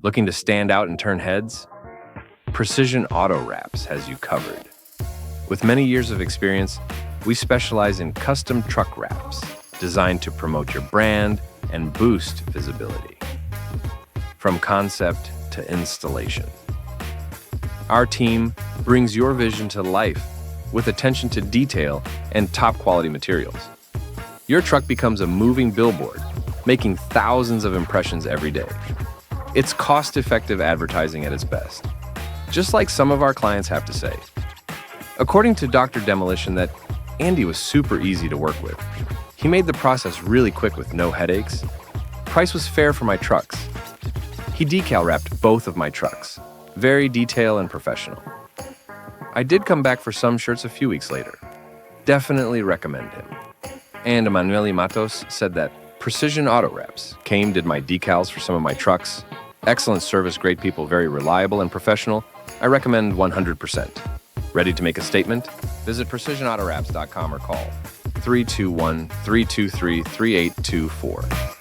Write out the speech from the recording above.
Looking to stand out and turn heads? Precision Auto Wraps has you covered. With many years of experience, we specialize in custom truck wraps designed to promote your brand and boost visibility. From concept to installation, our team brings your vision to life with attention to detail and top quality materials. Your truck becomes a moving billboard, making thousands of impressions every day. It's cost-effective advertising at its best, just like some of our clients have to say. According to Dr. Demolition, that Andy was super easy to work with. He made the process really quick with no headaches. Price was fair for my trucks. He decal wrapped both of my trucks. Very detailed and professional. I did come back for some shirts a few weeks later. Definitely recommend him. And Emanuele Matos said that Precision Auto Wraps did my decals for some of my trucks. Excellent service, great people, very reliable and professional. I recommend 100%. Ready to make a statement? Visit precisionautorapps.com or call 321-323-3824.